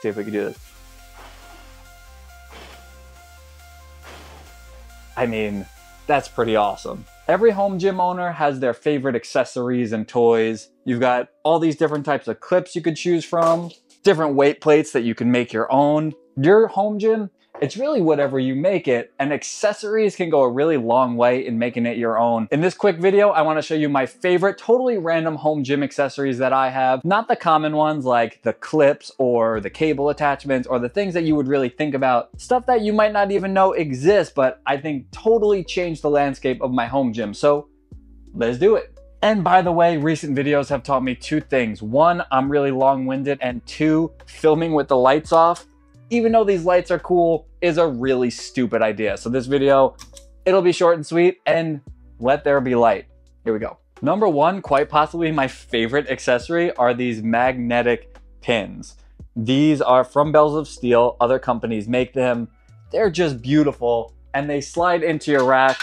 see if we can do this. I mean, that's pretty awesome. Every home gym owner has their favorite accessories and toys. You've got all these different types of clips you could choose from, different weight plates that you can make your own. Your home gym, it's really whatever you make it, and accessories can go a really long way in making it your own. In this quick video, I want to show you my favorite totally random home gym accessories that I have. Not the common ones like the clips or the cable attachments or the things that you would really think about. Stuff that you might not even know exists, but I think totally changed the landscape of my home gym. So let's do it. And by the way, recent videos have taught me two things. One, I'm really long-winded, and two, filming with the lights off, even though these lights are cool, is a really stupid idea. So this video, it'll be short and sweet, and let there be light. Here we go. Number one, quite possibly my favorite accessory, are these magnetic pins. These are from Bells of Steel. Other companies make them. They're just beautiful, and they slide into your rack,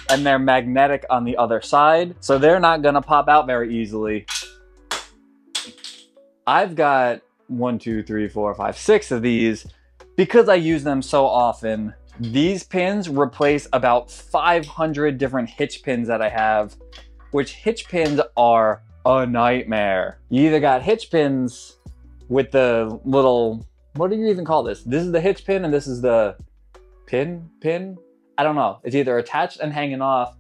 and they're magnetic on the other side, so they're not gonna pop out very easily. I've got 1, 2, 3, 4, 5, 6 of these because I use them so often. These pins replace about 500 different hitch pins that I have, which hitch pins are a nightmare. You either got hitch pins with the little, what do you even call this? This is the hitch pin and this is the pin? I don't know. It's either attached and hanging off,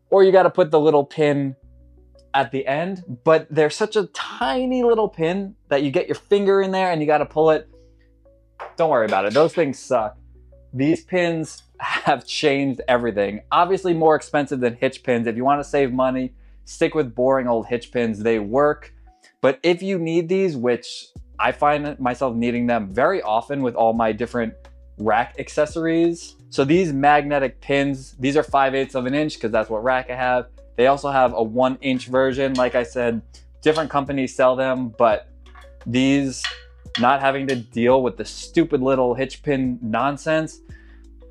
or you got to put the little pin at the end, but they're such a tiny little pin that you get your finger in there and you got to pull it. Don't worry about it. Those things suck. These pins have changed everything. Obviously more expensive than hitch pins. If you want to save money, stick with boring old hitch pins. They work. But if you need these, which I find myself needing them very often with all my different rack accessories. So these magnetic pins, these are 5/8 of an inch because that's what rack I have. They also have a 1-inch version. Like I said, different companies sell them, but these, not having to deal with the stupid little hitch pin nonsense,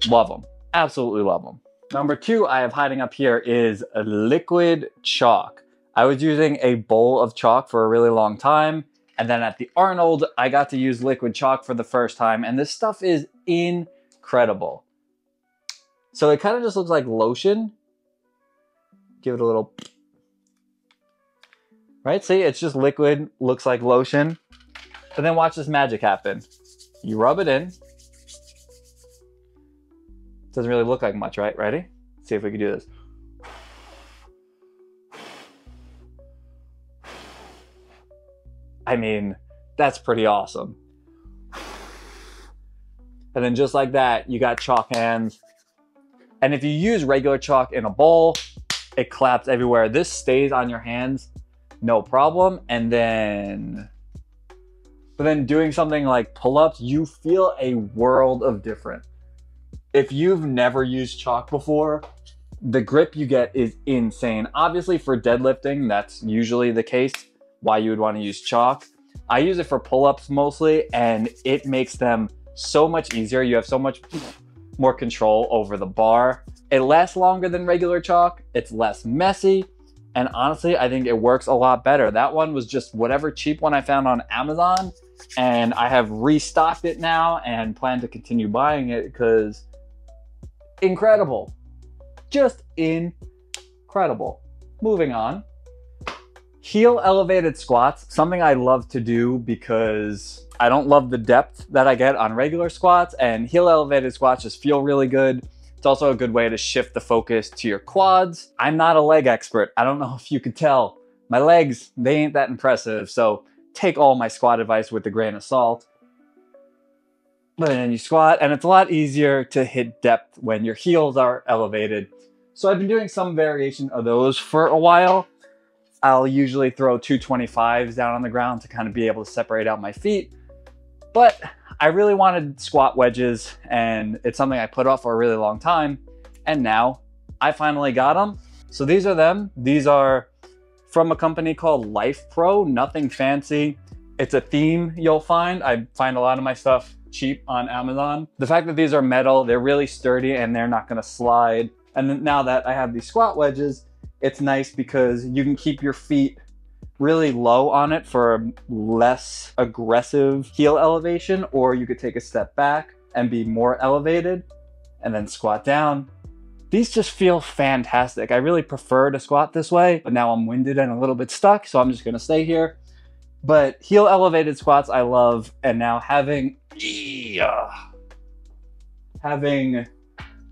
love them. Absolutely love them. Number two I have hiding up here is a liquid chalk. I was using a bowl of chalk for a really long time. And then at the Arnold, I got to use liquid chalk for the first time. And this stuff is incredible. So it kind of just looks like lotion. Give it a little, right? See, it's just liquid, looks like lotion. But then watch this magic happen. You rub it in. Doesn't really look like much, right? Ready? Let's see if we can do this. I mean, that's pretty awesome. And then just like that, you got chalk hands. And if you use regular chalk in a bowl, it claps everywhere. This stays on your hands, no problem. And then, but then doing something like pull-ups, you feel a world of different. If you've never used chalk before, the grip you get is insane. Obviously for deadlifting, that's usually the case, why you would want to use chalk. I use it for pull-ups mostly, and it makes them so much easier. You have so much more control over the bar. It lasts longer than regular chalk. It's less messy. And honestly, I think it works a lot better. That one was just whatever cheap one I found on Amazon. And I have restocked it now and plan to continue buying it because incredible. Just incredible. Moving on. Heel elevated squats, something I love to do because I don't love the depth that I get on regular squats, and heel elevated squats just feel really good. It's also a good way to shift the focus to your quads. I'm not a leg expert. I don't know if you could tell. My legs, they ain't that impressive, so take all my squat advice with a grain of salt. But then you squat, and it's a lot easier to hit depth when your heels are elevated. So I've been doing some variation of those for a while. I'll usually throw 225s down on the ground to kind of be able to separate out my feet. But I really wanted squat wedges, and it's something I put off for a really long time. And now I finally got them. So these are them. These are from a company called Life Pro, nothing fancy. It's a theme you'll find. I find a lot of my stuff cheap on Amazon. The fact that these are metal, they're really sturdy and they're not gonna slide. And then now that I have these squat wedges, it's nice because you can keep your feet really low on it for a less aggressive heel elevation, or you could take a step back and be more elevated and then squat down. These just feel fantastic. I really prefer to squat this way, but now I'm winded and a little bit stuck, so I'm just gonna stay here. But heel elevated squats I love, and now having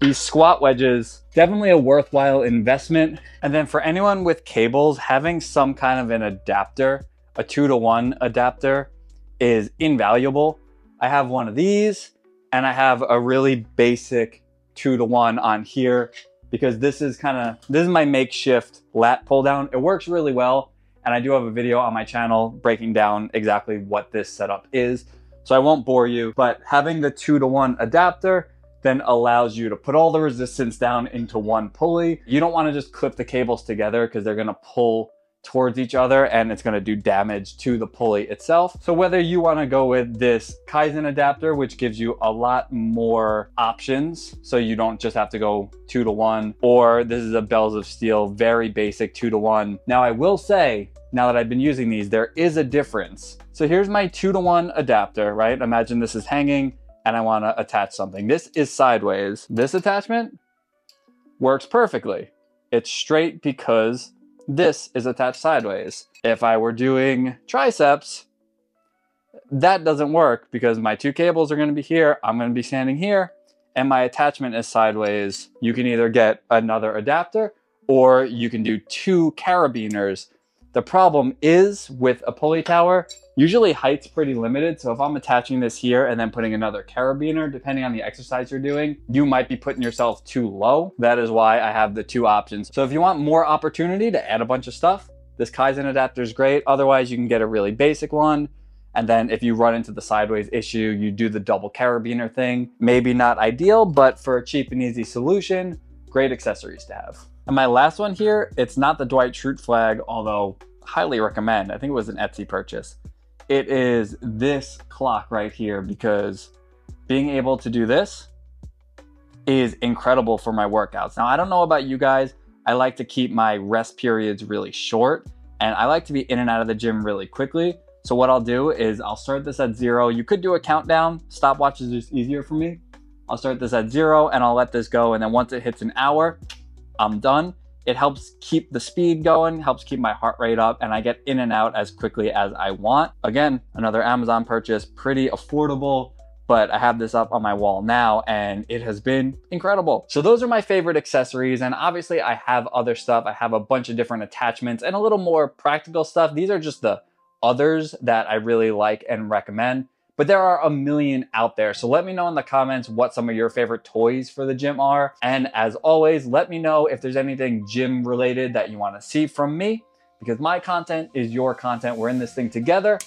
these squat wedges, definitely a worthwhile investment. And then for anyone with cables, having some kind of an adapter, a 2-to-1 adapter, is invaluable. I have one of these, and I have a really basic 2-to-1 on here, because this is my makeshift lat pull down. It works really well, and I do have a video on my channel breaking down exactly what this setup is, so I won't bore you. But having the 2-to-1 adapter then allows you to put all the resistance down into one pulley. You don't want to just clip the cables together because they're going to pull towards each other and it's going to do damage to the pulley itself. So whether you want to go with this Kaizen adapter, which gives you a lot more options, so you don't just have to go 2-to-1, or this is a Bells of Steel, very basic 2-to-1. Now I will say, now that I've been using these, there is a difference. So here's my 2-to-1 adapter, right? Imagine this is hanging and I want to attach something. This is sideways. This attachment works perfectly. It's straight because this is attached sideways. If I were doing triceps, that doesn't work because my 2 cables are going to be here, I'm going to be standing here, and my attachment is sideways. You can either get another adapter or you can do 2 carabiners. The problem is with a pulley tower, usually height's pretty limited. So if I'm attaching this here and then putting another carabiner, depending on the exercise you're doing, you might be putting yourself too low. That is why I have the 2 options. So if you want more opportunity to add a bunch of stuff, this Kaizen adapter is great. Otherwise, you can get a really basic one. And then if you run into the sideways issue, you do the double carabiner thing. Maybe not ideal, but for a cheap and easy solution, great accessories to have. And my last one here, it's not the Dwight Schrute flag, although highly recommend. I think it was an Etsy purchase. It is this clock right here, because being able to do this is incredible for my workouts. Now, I don't know about you guys. I like to keep my rest periods really short, and I like to be in and out of the gym really quickly. So what I'll do is I'll start this at 0. You could do a countdown. Stopwatch is just easier for me. I'll start this at 0 and I'll let this go. And then once it hits an hour, I'm done. It helps keep the speed going, helps keep my heart rate up, and I get in and out as quickly as I want. Again, another Amazon purchase, pretty affordable, but I have this up on my wall now and it has been incredible. So those are my favorite accessories, and obviously I have other stuff. I have a bunch of different attachments and a little more practical stuff. These are just the others that I really like and recommend. But there are a million out there. So let me know in the comments what some of your favorite toys for the gym are. And as always, let me know if there's anything gym related that you want to see from me, because my content is your content. We're in this thing together.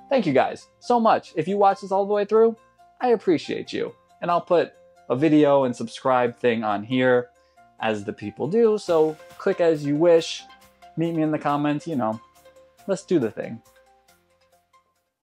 Thank you guys so much. If you watch this all the way through, I appreciate you. And I'll put a video and subscribe thing on here as the people do. So click as you wish. Meet me in the comments, you know, let's do the thing.